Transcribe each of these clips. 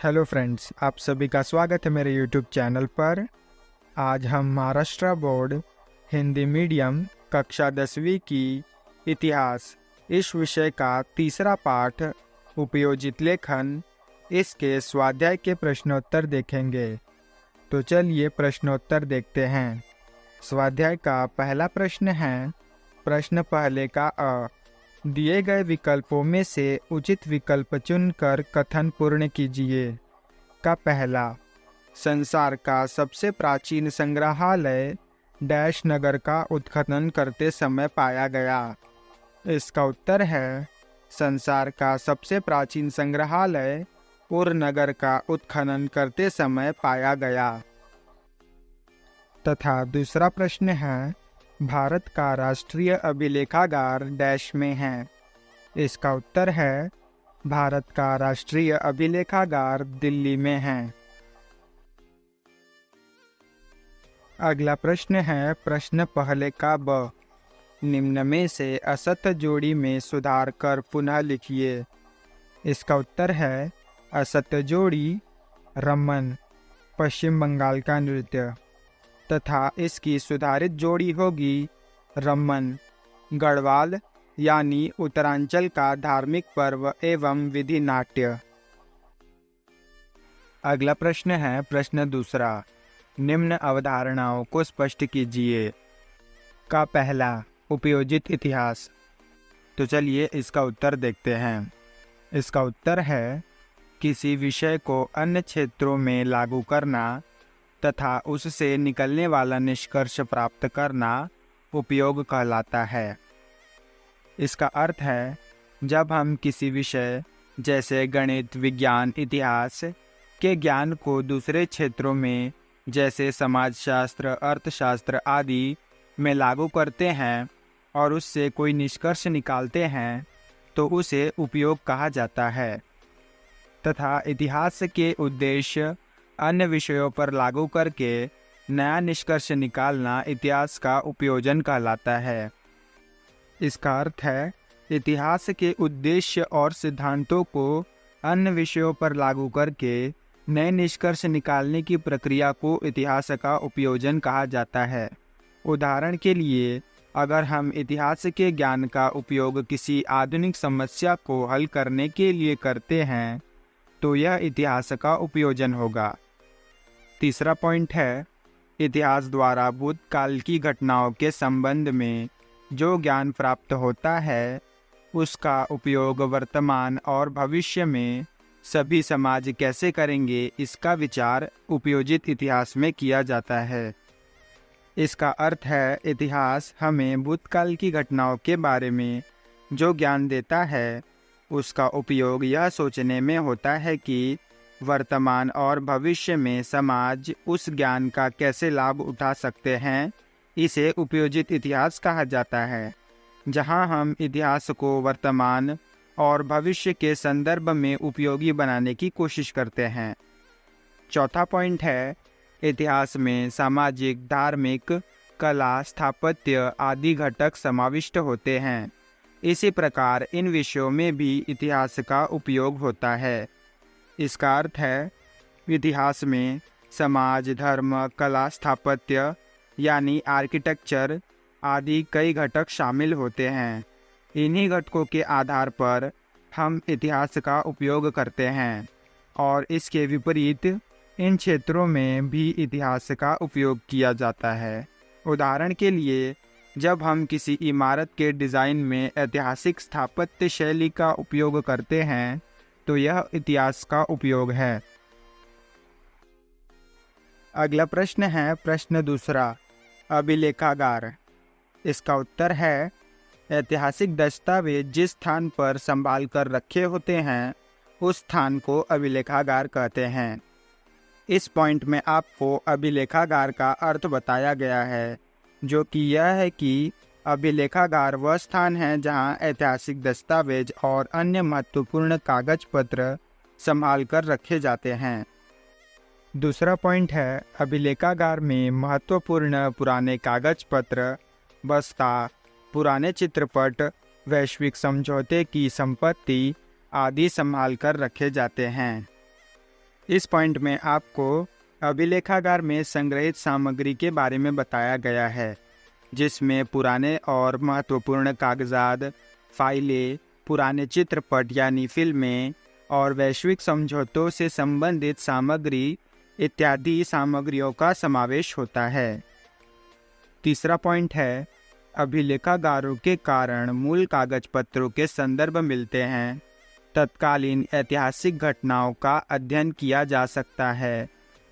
Hello friends, आप सभी का स्वागत है मेरे यूट्यूब चैनल पर। आज हम महाराष्ट्र बोर्ड हिंदी मीडियम कक्षा 10वीं की इतिहास इस विषय का तीसरा पाठ उपयोजित लेखन इसके स्वाध्याय के प्रश्नोत्तर देखेंगे। तो चलिए प्रश्नोत्तर देखते हैं। स्वाध्याय का पहला प्रश्न है, प्रश्न पहले का अ। दिए गए विकल्पों में से उचित विकल्प चुनकर कथन पूर्ण कीजिए। का पहला, संसार का सबसे प्राचीन संग्रहालय डैश नगर का उत्खनन करते समय पाया गया। इसका उत्तर है, संसार का सबसे प्राचीन संग्रहालय उर नगर का उत्खनन करते समय पाया गया। तथा दूसरा प्रश्न है, भारत का राष्ट्रीय अभिलेखागार डैश में है। इसका उत्तर है, भारत का राष्ट्रीय अभिलेखागार दिल्ली में है। अगला प्रश्न है, प्रश्न पहले का ब। निम्न में से असत जोड़ी में सुधार कर पुनः लिखिए। इसका उत्तर है, असत जोड़ी रमन, पश्चिम बंगाल का नृत्य, तथा इसकी सुधारित जोड़ी होगी रमन, गढ़वाल यानी उत्तरांचल का धार्मिक पर्व एवं विधि नाट्य। अगला प्रश्न है, प्रश्न दूसरा, निम्न अवधारणाओं को स्पष्ट कीजिए। का पहला, उपयोजित इतिहास। तो चलिए इसका उत्तर देखते हैं। इसका उत्तर है, किसी विषय को अन्य क्षेत्रों में लागू करना तथा उससे निकलने वाला निष्कर्ष प्राप्त करना उपयोग कहलाता है। इसका अर्थ है, जब हम किसी विषय जैसे गणित, विज्ञान, इतिहास के ज्ञान को दूसरे क्षेत्रों में जैसे समाजशास्त्र, अर्थशास्त्र आदि में लागू करते हैं और उससे कोई निष्कर्ष निकालते हैं तो उसे उपयोग कहा जाता है। तथा इतिहास के उद्देश्य अन्य विषयों पर लागू करके नया निष्कर्ष निकालना इतिहास का उपयोजन कहलाता है। इसका अर्थ है, इतिहास के उद्देश्य और सिद्धांतों को अन्य विषयों पर लागू करके नए निष्कर्ष निकालने की प्रक्रिया को इतिहास का उपयोजन कहा जाता है। उदाहरण के लिए, अगर हम इतिहास के ज्ञान का उपयोग किसी आधुनिक समस्या को हल करने के लिए करते हैं तो यह इतिहास का उपयोजन होगा। तीसरा पॉइंट है, इतिहास द्वारा भूतकाल की घटनाओं के संबंध में जो ज्ञान प्राप्त होता है उसका उपयोग वर्तमान और भविष्य में सभी समाज कैसे करेंगे इसका विचार उपयोजित इतिहास में किया जाता है। इसका अर्थ है, इतिहास हमें भूतकाल की घटनाओं के बारे में जो ज्ञान देता है उसका उपयोग यह सोचने में होता है कि वर्तमान और भविष्य में समाज उस ज्ञान का कैसे लाभ उठा सकते हैं। इसे उपयोजित इतिहास कहा जाता है, जहां हम इतिहास को वर्तमान और भविष्य के संदर्भ में उपयोगी बनाने की कोशिश करते हैं। चौथा पॉइंट है, इतिहास में सामाजिक, धार्मिक, कला, स्थापत्य आदि घटक समाविष्ट होते हैं। इसी प्रकार इन विषयों में भी इतिहास का उपयोग होता है। इसका अर्थ है, इतिहास में समाज, धर्म, कला, स्थापत्य यानी आर्किटेक्चर आदि कई घटक शामिल होते हैं। इन्हीं घटकों के आधार पर हम इतिहास का उपयोग करते हैं और इसके विपरीत इन क्षेत्रों में भी इतिहास का उपयोग किया जाता है। उदाहरण के लिए, जब हम किसी इमारत के डिज़ाइन में ऐतिहासिक स्थापत्य शैली का उपयोग करते हैं तो यह इतिहास का उपयोग है। अगला प्रश्न है, प्रश्न दूसरा, अभिलेखागार। इसका उत्तर है, ऐतिहासिक दस्तावेज जिस स्थान पर संभाल कर रखे होते हैं उस स्थान को अभिलेखागार कहते हैं। इस पॉइंट में आपको अभिलेखागार का अर्थ बताया गया है, जो कि यह है कि अभिलेखागार वह स्थान है जहां ऐतिहासिक दस्तावेज और अन्य महत्वपूर्ण कागज पत्र संभाल कर रखे जाते हैं। दूसरा पॉइंट है, अभिलेखागार में महत्वपूर्ण पुराने कागज पत्र, बस्ता, पुराने चित्रपट, वैश्विक समझौते की संपत्ति आदि संभाल कर रखे जाते हैं। इस पॉइंट में आपको अभिलेखागार में संग्रहित सामग्री के बारे में बताया गया है, जिसमें पुराने और महत्वपूर्ण कागजात, फाइलें, पुराने चित्रपट यानी फिल्में और वैश्विक समझौतों से संबंधित सामग्री इत्यादि सामग्रियों का समावेश होता है। तीसरा पॉइंट है, अभिलेखागारों के कारण मूल कागज पत्रों के संदर्भ मिलते हैं। तत्कालीन ऐतिहासिक घटनाओं का अध्ययन किया जा सकता है।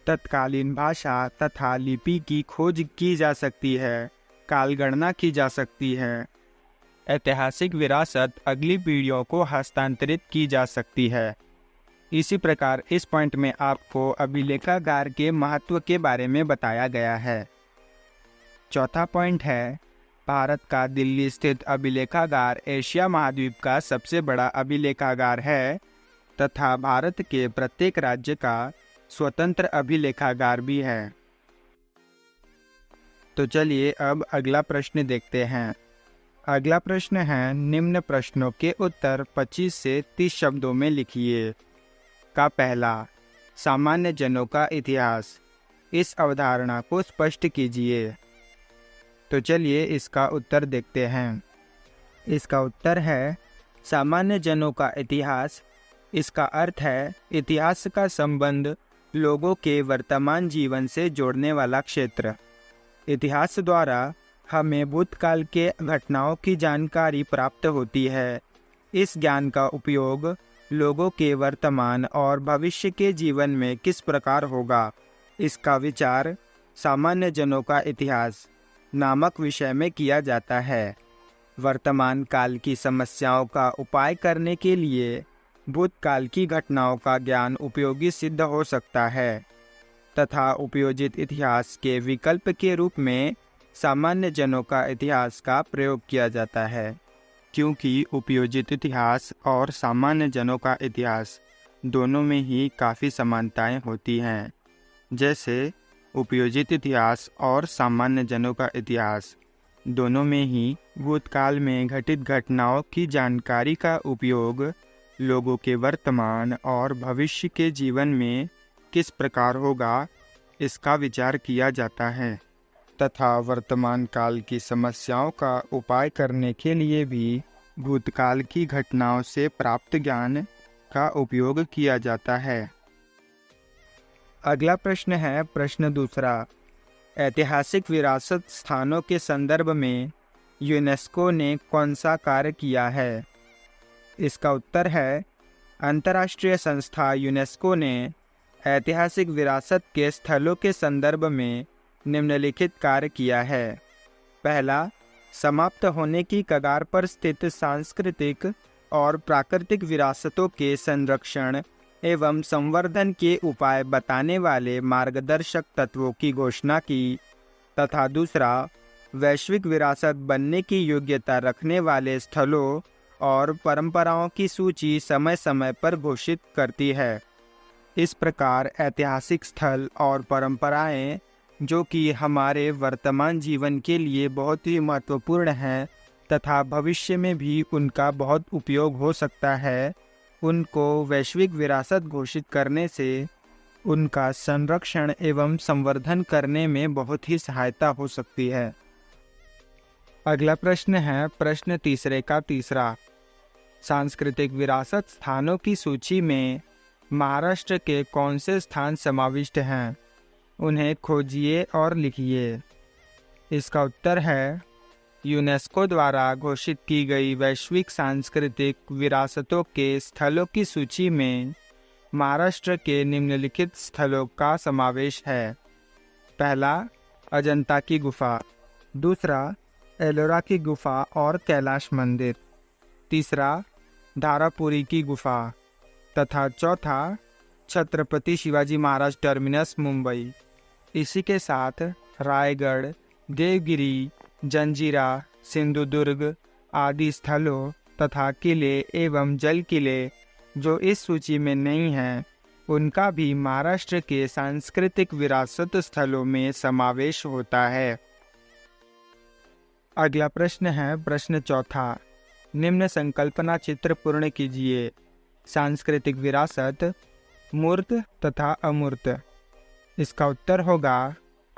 तत्कालीन भाषा तथा लिपि की खोज की जा सकती है। कालगणना की जा सकती है। ऐतिहासिक विरासत अगली पीढ़ियों को हस्तांतरित की जा सकती है। इसी प्रकार इस पॉइंट में आपको अभिलेखागार के महत्व के बारे में बताया गया है। चौथा पॉइंट है, भारत का दिल्ली स्थित अभिलेखागार एशिया महाद्वीप का सबसे बड़ा अभिलेखागार है तथा भारत के प्रत्येक राज्य का स्वतंत्र अभिलेखागार भी है। तो चलिए अब अगला प्रश्न देखते हैं। अगला प्रश्न है, निम्न प्रश्नों के उत्तर 25 से 30 शब्दों में लिखिए। का पहला, सामान्य जनों का इतिहास। इस अवधारणा को स्पष्ट कीजिए। तो चलिए इसका उत्तर देखते हैं। इसका उत्तर है, सामान्य जनों का इतिहास। इसका अर्थ है इतिहास का संबंध लोगों के वर्तमान जीवन से जोड़ने वाला क्षेत्र। इतिहास द्वारा हमें भूतकाल के घटनाओं की जानकारी प्राप्त होती है। इस ज्ञान का उपयोग लोगों के वर्तमान और भविष्य के जीवन में किस प्रकार होगा, इसका विचार सामान्य जनों का इतिहास नामक विषय में किया जाता है। वर्तमान काल की समस्याओं का उपाय करने के लिए भूतकाल की घटनाओं का ज्ञान उपयोगी सिद्ध हो सकता है तथा उपयोजित इतिहास के विकल्प के रूप में सामान्य जनों का इतिहास का प्रयोग किया जाता है, क्योंकि उपयोजित इतिहास और सामान्य जनों का इतिहास दोनों में ही काफ़ी समानताएं होती हैं। जैसे उपयोजित इतिहास और सामान्य जनों का इतिहास दोनों में ही भूतकाल में घटित घटनाओं की जानकारी का उपयोग लोगों के वर्तमान और भविष्य के जीवन में किस प्रकार होगा, इसका विचार किया जाता है तथा वर्तमान काल की समस्याओं का उपाय करने के लिए भी भूतकाल की घटनाओं से प्राप्त ज्ञान का उपयोग किया जाता है। अगला प्रश्न है, प्रश्न दूसरा, ऐतिहासिक विरासत स्थानों के संदर्भ में यूनेस्को ने कौन सा कार्य किया है? इसका उत्तर है, अंतर्राष्ट्रीय संस्था यूनेस्को ने ऐतिहासिक विरासत के स्थलों के संदर्भ में निम्नलिखित कार्य किया है। पहला, समाप्त होने की कगार पर स्थित सांस्कृतिक और प्राकृतिक विरासतों के संरक्षण एवं संवर्धन के उपाय बताने वाले मार्गदर्शक तत्वों की घोषणा की तथा दूसरा, वैश्विक विरासत बनने की योग्यता रखने वाले स्थलों और परंपराओं की सूची समय समय पर घोषित करती है। इस प्रकार ऐतिहासिक स्थल और परंपराएं, जो कि हमारे वर्तमान जीवन के लिए बहुत ही महत्वपूर्ण हैं तथा भविष्य में भी उनका बहुत उपयोग हो सकता है, उनको वैश्विक विरासत घोषित करने से उनका संरक्षण एवं संवर्धन करने में बहुत ही सहायता हो सकती है। अगला प्रश्न है, प्रश्न तीसरे का तीसरा, सांस्कृतिक विरासत स्थानों की सूची में महाराष्ट्र के कौन से स्थान समाविष्ट हैं? उन्हें खोजिए और लिखिए। इसका उत्तर है, यूनेस्को द्वारा घोषित की गई वैश्विक सांस्कृतिक विरासतों के स्थलों की सूची में महाराष्ट्र के निम्नलिखित स्थलों का समावेश है। पहला, अजंता की गुफा। दूसरा, एलोरा की गुफा और कैलाश मंदिर। तीसरा, धारापुरी की गुफा तथा चौथा, छत्रपति शिवाजी महाराज टर्मिनस मुंबई। इसी के साथ रायगढ़, देवगिरी, जंजीरा, सिंधुदुर्ग आदि स्थलों तथा किले एवं जल किले जो इस सूची में नहीं हैं, उनका भी महाराष्ट्र के सांस्कृतिक विरासत स्थलों में समावेश होता है। अगला प्रश्न है, प्रश्न चौथा, निम्न संकल्पना चित्र पूर्ण कीजिए। सांस्कृतिक विरासत मूर्त तथा अमूर्त। इसका उत्तर होगा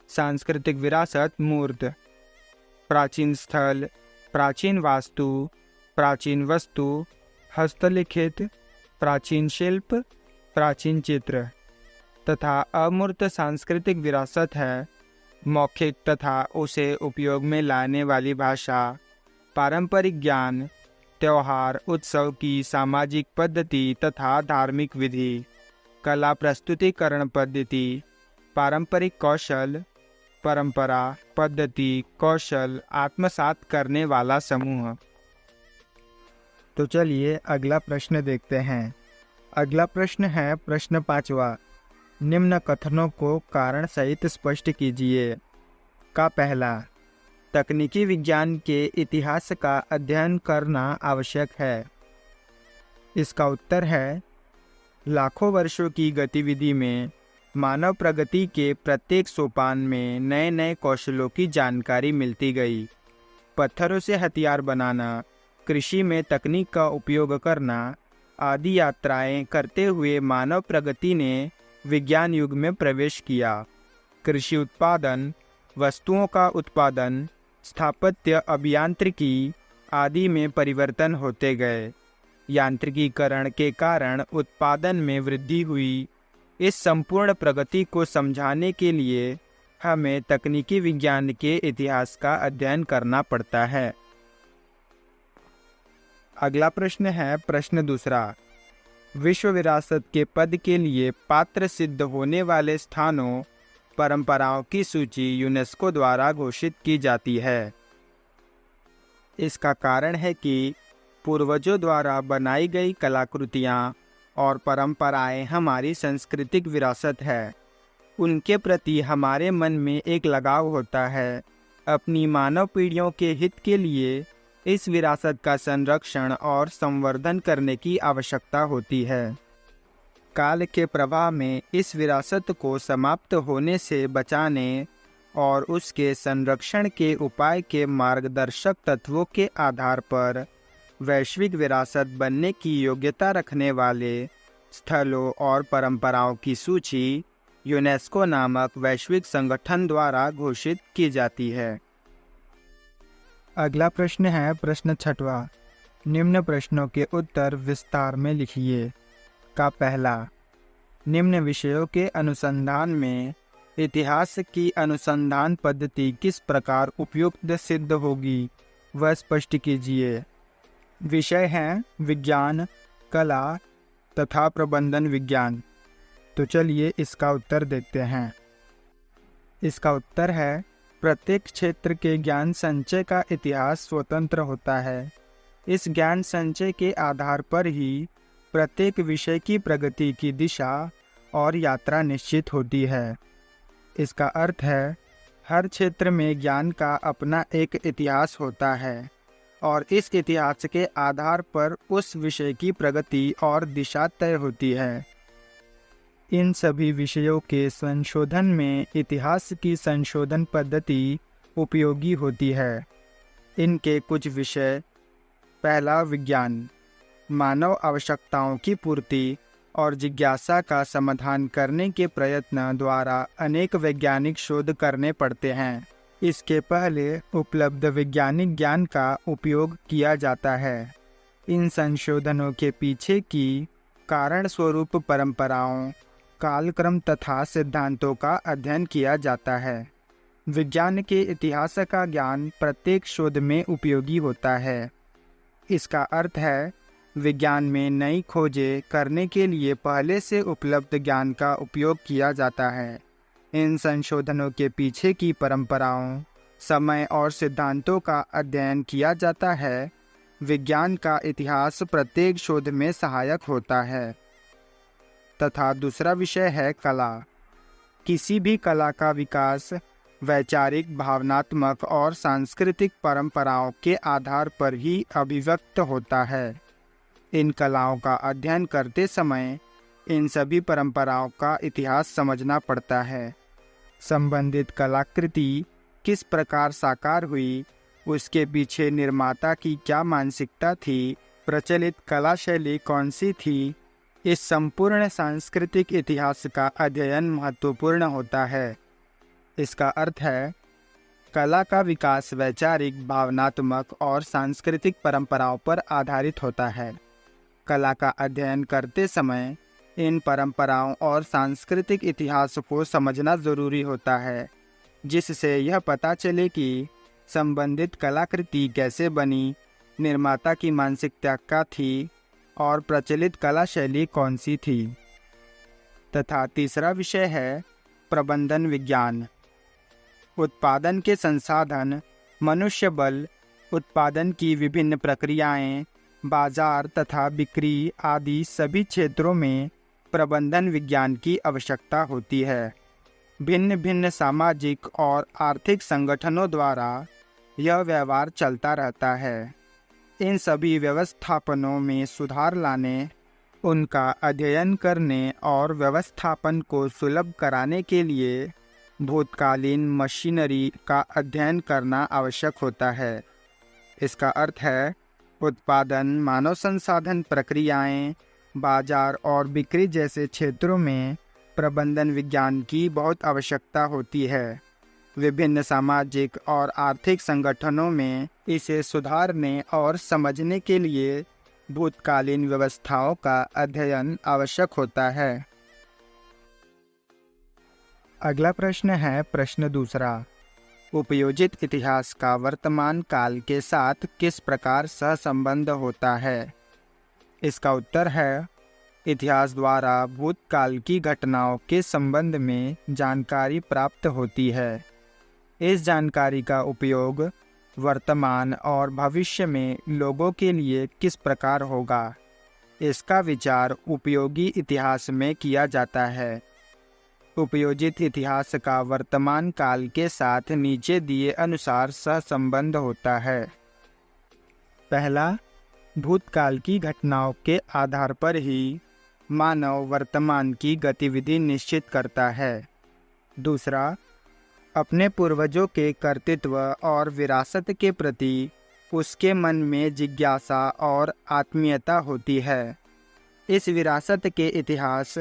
सांस्कृतिक विरासत मूर्त। प्राचीन स्थल, प्राचीन वास्तु, प्राचीन वस्तु, हस्तलिखित, प्राचीन शिल्प, प्राचीन चित्र। तथा अमूर्त सांस्कृतिक विरासत है मौखिक तथा उसे उपयोग में लाने वाली भाषा, पारंपरिक ज्ञान, त्योहार उत्सव की सामाजिक पद्धति तथा धार्मिक विधि, कला प्रस्तुतिकरण पद्धति, पारंपरिक कौशल, परंपरा, पद्धति, कौशल आत्मसात करने वाला समूह। तो चलिए अगला प्रश्न देखते हैं। अगला प्रश्न है प्रश्न 5वां। निम्न कथनों को कारण सहित स्पष्ट कीजिए। का पहला, तकनीकी विज्ञान के इतिहास का अध्ययन करना आवश्यक है। इसका उत्तर है लाखों वर्षों की गतिविधि में मानव प्रगति के प्रत्येक सोपान में नए नए कौशलों की जानकारी मिलती गई। पत्थरों से हथियार बनाना, कृषि में तकनीक का उपयोग करना आदि यात्राएं करते हुए मानव प्रगति ने विज्ञान युग में प्रवेश किया। कृषि उत्पादन, वस्तुओं का उत्पादन, स्थापत्य, अभियांत्रिकी आदि में परिवर्तन होते गए। यांत्रिकीकरण के कारण उत्पादन में वृद्धि हुई। इस संपूर्ण प्रगति को समझाने के लिए हमें तकनीकी विज्ञान के इतिहास का अध्ययन करना पड़ता है। अगला प्रश्न है प्रश्न 2। विश्व विरासत के पद के लिए पात्र सिद्ध होने वाले स्थानों, परंपराओं की सूची यूनेस्को द्वारा घोषित की जाती है। इसका कारण है कि पूर्वजों द्वारा बनाई गई कलाकृतियाँ और परंपराएं हमारी सांस्कृतिक विरासत है। उनके प्रति हमारे मन में एक लगाव होता है। अपनी मानव पीढ़ियों के हित के लिए इस विरासत का संरक्षण और संवर्धन करने की आवश्यकता होती है। काल के प्रवाह में इस विरासत को समाप्त होने से बचाने और उसके संरक्षण के उपाय के मार्गदर्शक तत्वों के आधार पर वैश्विक विरासत बनने की योग्यता रखने वाले स्थलों और परंपराओं की सूची यूनेस्को नामक वैश्विक संगठन द्वारा घोषित की जाती है। अगला प्रश्न है प्रश्न 6वां। निम्न प्रश्नों के उत्तर विस्तार में लिखिए। का पहला, निम्न विषयों के अनुसंधान में इतिहास की अनुसंधान पद्धति किस प्रकार उपयुक्त सिद्ध होगी, वह स्पष्ट कीजिए। विषय हैं विज्ञान, कला तथा प्रबंधन विज्ञान। तो चलिए इसका उत्तर देखते हैं। इसका उत्तर है प्रत्येक क्षेत्र के ज्ञान संचय का इतिहास स्वतंत्र होता है। इस ज्ञान संचय के आधार पर ही प्रत्येक विषय की प्रगति की दिशा और यात्रा निश्चित होती है। इसका अर्थ है हर क्षेत्र में ज्ञान का अपना एक इतिहास होता है और इस इतिहास के आधार पर उस विषय की प्रगति और दिशा तय होती है। इन सभी विषयों के संशोधन में इतिहास की संशोधन पद्धति उपयोगी होती है। इनके कुछ विषय: पहला, विज्ञान, मानव आवश्यकताओं की पूर्ति और जिज्ञासा का समाधान करने के प्रयत्न द्वारा अनेक वैज्ञानिक शोध करने पड़ते हैं। इसके पहले उपलब्ध वैज्ञानिक ज्ञान का उपयोग किया जाता है। इन संशोधनों के पीछे की कारण स्वरूप परंपराओं, कालक्रम तथा सिद्धांतों का अध्ययन किया जाता है। विज्ञान के इतिहास का ज्ञान प्रत्येक शोध में उपयोगी होता है। इसका अर्थ है विज्ञान में नई खोजें करने के लिए पहले से उपलब्ध ज्ञान का उपयोग किया जाता है। इन संशोधनों के पीछे की परंपराओं, समय और सिद्धांतों का अध्ययन किया जाता है। विज्ञान का इतिहास प्रत्येक शोध में सहायक होता है। तथा दूसरा विषय है कला। किसी भी कला का विकास वैचारिक, भावनात्मक और सांस्कृतिक परंपराओं के आधार पर ही अभिव्यक्त होता है। इन कलाओं का अध्ययन करते समय इन सभी परंपराओं का इतिहास समझना पड़ता है। संबंधित कलाकृति किस प्रकार साकार हुई, उसके पीछे निर्माता की क्या मानसिकता थी, प्रचलित कला शैली कौन सी थी, इस संपूर्ण सांस्कृतिक इतिहास का अध्ययन महत्वपूर्ण होता है। इसका अर्थ है कला का विकास वैचारिक, भावनात्मक और सांस्कृतिक परंपराओं पर आधारित होता है। कला का अध्ययन करते समय इन परंपराओं और सांस्कृतिक इतिहास को समझना जरूरी होता है, जिससे यह पता चले कि संबंधित कलाकृति कैसे बनी, निर्माता की मानसिकता क्या थी और प्रचलित कला शैली कौन सी थी। तथा तीसरा विषय है प्रबंधन विज्ञान। उत्पादन के संसाधन, मनुष्य बल, उत्पादन की विभिन्न प्रक्रियाएं, बाजार तथा बिक्री आदि सभी क्षेत्रों में प्रबंधन विज्ञान की आवश्यकता होती है। भिन्न भिन्न सामाजिक और आर्थिक संगठनों द्वारा यह व्यवहार चलता रहता है। इन सभी व्यवस्थापनों में सुधार लाने, उनका अध्ययन करने और व्यवस्थापन को सुलभ कराने के लिए भूतकालीन मशीनरी का अध्ययन करना आवश्यक होता है। इसका अर्थ है उत्पादन, मानव संसाधन प्रक्रियाएं, बाजार और बिक्री जैसे क्षेत्रों में प्रबंधन विज्ञान की बहुत आवश्यकता होती है। विभिन्न सामाजिक और आर्थिक संगठनों में इसे सुधारने और समझने के लिए भूतकालीन व्यवस्थाओं का अध्ययन आवश्यक होता है। अगला प्रश्न है प्रश्न दूसरा। उपयोजित इतिहास का वर्तमान काल के साथ किस प्रकार सहसंबंध होता है? इसका उत्तर है इतिहास द्वारा भूतकाल की घटनाओं के संबंध में जानकारी प्राप्त होती है। इस जानकारी का उपयोग वर्तमान और भविष्य में लोगों के लिए किस प्रकार होगा, इसका विचार उपयोगी इतिहास में किया जाता है। उपयोजित इतिहास का वर्तमान काल के साथ नीचे दिए अनुसार सहसंबंध होता है। पहला, भूतकाल की घटनाओं के आधार पर ही मानव वर्तमान की गतिविधि निश्चित करता है। दूसरा, अपने पूर्वजों के कर्तृत्व और विरासत के प्रति उसके मन में जिज्ञासा और आत्मीयता होती है। इस विरासत के इतिहास,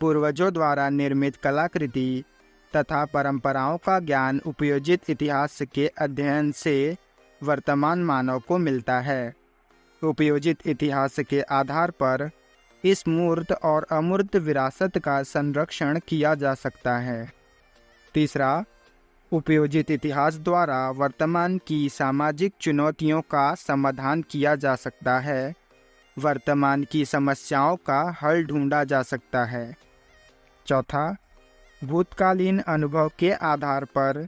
पूर्वजों द्वारा निर्मित कलाकृति तथा परंपराओं का ज्ञान उपयोजित इतिहास के अध्ययन से वर्तमान मानव को मिलता है। उपयोजित इतिहास के आधार पर इस मूर्त और अमूर्त विरासत का संरक्षण किया जा सकता है। तीसरा, उपयोजित इतिहास द्वारा वर्तमान की सामाजिक चुनौतियों का समाधान किया जा सकता है। वर्तमान की समस्याओं का हल ढूंढा जा सकता है। चौथा, भूतकालीन अनुभव के आधार पर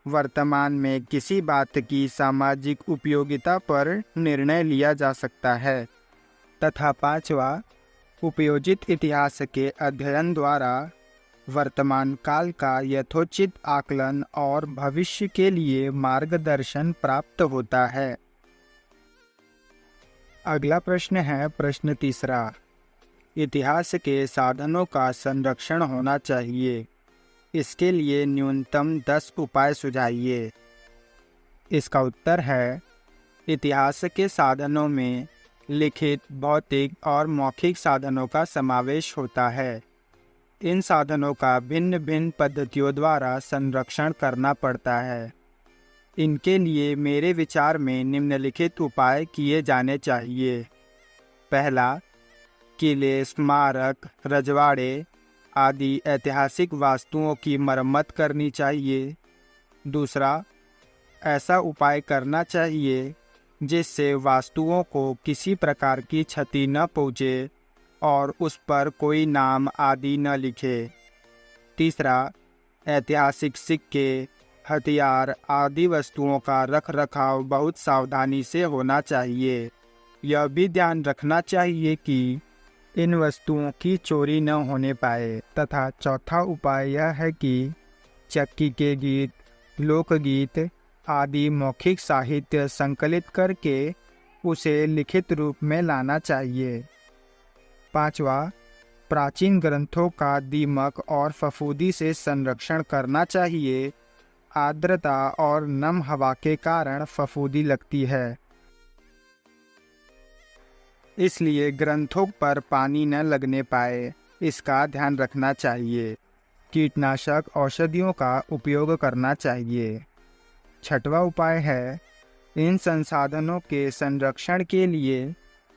वर्तमान में किसी बात की सामाजिक उपयोगिता पर निर्णय लिया जा सकता है। तथा पांचवा, उपयोजित इतिहास के अध्ययन द्वारा वर्तमान काल का यथोचित आकलन और भविष्य के लिए मार्गदर्शन प्राप्त होता है। अगला प्रश्न है प्रश्न तीसरा। इतिहास के साधनों का संरक्षण होना चाहिए, इसके लिए न्यूनतम 10 उपाय सुझाइए। इसका उत्तर है इतिहास के साधनों में लिखित, भौतिक और मौखिक साधनों का समावेश होता है। इन साधनों का भिन्न भिन्न पद्धतियों द्वारा संरक्षण करना पड़ता है। इनके लिए मेरे विचार में निम्नलिखित उपाय किए जाने चाहिए। पहला, किले, स्मारक, रजवाड़े आदि ऐतिहासिक वास्तुओं की मरम्मत करनी चाहिए। दूसरा, ऐसा उपाय करना चाहिए जिससे वास्तुओं को किसी प्रकार की क्षति न पहुँचे और उस पर कोई नाम आदि न लिखे। तीसरा, ऐतिहासिक सिक्के, हथियार आदि वस्तुओं का रखरखाव बहुत सावधानी से होना चाहिए। यह भी ध्यान रखना चाहिए कि इन वस्तुओं की चोरी न होने पाए। तथा चौथा उपाय यह है कि चक्की के गीत, लोकगीत आदि मौखिक साहित्य संकलित करके उसे लिखित रूप में लाना चाहिए। पांचवा, प्राचीन ग्रंथों का दीमक और फफूंदी से संरक्षण करना चाहिए। आर्द्रता और नम हवा के कारण फफूंदी लगती है। इसलिए ग्रंथों पर पानी न लगने पाए, इसका ध्यान रखना चाहिए। कीटनाशक औषधियों का उपयोग करना चाहिए। छठवां उपाय है, इन संसाधनों के संरक्षण के लिए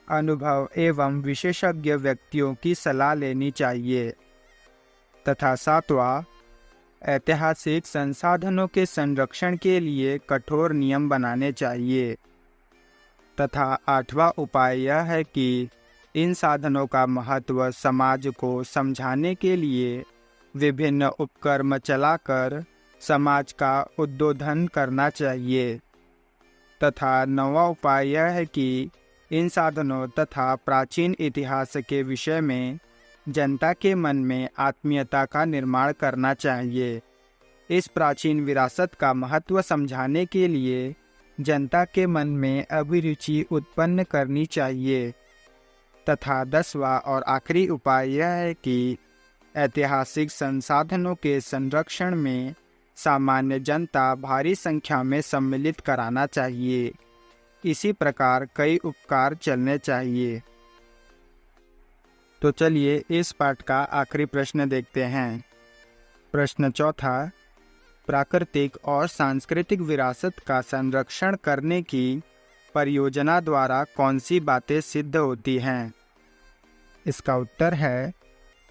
अनुभव एवं विशेषज्ञ व्यक्तियों की सलाह लेनी चाहिए। तथा सातवां, ऐतिहासिक संसाधनों के संरक्षण के लिए कठोर नियम बनाने चाहिए। तथा आठवां उपाय यह है कि इन साधनों का महत्व समाज को समझाने के लिए विभिन्न उपक्रम चलाकर समाज का उद्बोधन करना चाहिए। तथा नौवां उपाय यह है कि इन साधनों तथा प्राचीन इतिहास के विषय में जनता के मन में आत्मीयता का निर्माण करना चाहिए। इस प्राचीन विरासत का महत्व समझाने के लिए जनता के मन में अभिरुचि उत्पन्न करनी चाहिए। तथा 10वां और आखिरी उपाय यह है कि ऐतिहासिक संसाधनों के संरक्षण में सामान्य जनता भारी संख्या में सम्मिलित कराना चाहिए। इसी प्रकार कई उपकार चलने चाहिए। तो चलिए इस पाठ का आखिरी प्रश्न देखते हैं। प्रश्न चौथा, प्राकृतिक और सांस्कृतिक विरासत का संरक्षण करने की परियोजना द्वारा कौन सी बातें सिद्ध होती हैं? इसका उत्तर है,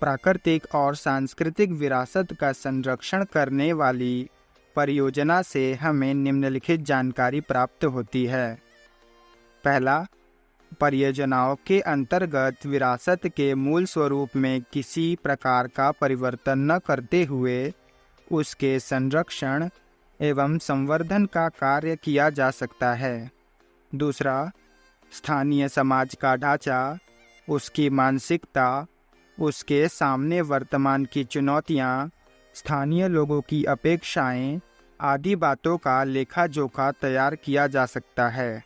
प्राकृतिक और सांस्कृतिक विरासत का संरक्षण करने वाली परियोजना से हमें निम्नलिखित जानकारी प्राप्त होती है। पहला, परियोजनाओं के अंतर्गत विरासत के मूल स्वरूप में किसी प्रकार का परिवर्तन न करते हुए उसके संरक्षण एवं संवर्धन का कार्य किया जा सकता है। दूसरा, स्थानीय समाज का ढांचा, उसकी मानसिकता, उसके सामने वर्तमान की चुनौतियां, स्थानीय लोगों की अपेक्षाएं आदि बातों का लेखा जोखा तैयार किया जा सकता है।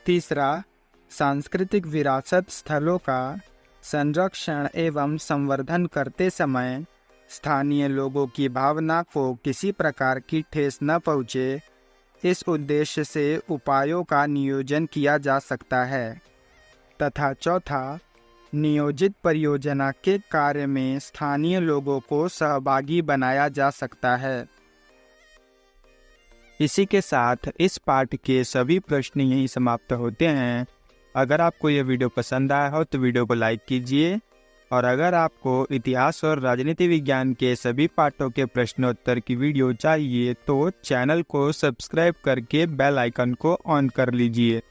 तीसरा, सांस्कृतिक विरासत स्थलों का संरक्षण एवं संवर्धन करते समय स्थानीय लोगों की भावना को किसी प्रकार की ठेस न पहुँचे, इस उद्देश्य से उपायों का नियोजन किया जा सकता है। तथा चौथा, नियोजित परियोजना के कार्य में स्थानीय लोगों को सहभागी बनाया जा सकता है। इसी के साथ इस पाठ के सभी प्रश्न यहीं समाप्त होते हैं। अगर आपको यह वीडियो पसंद आया हो तो वीडियो को लाइक कीजिए, और अगर आपको इतिहास और राजनीति विज्ञान के सभी पाठों के प्रश्नोत्तर की वीडियो चाहिए तो चैनल को सब्सक्राइब करके बेल आइकन को ऑन कर लीजिए।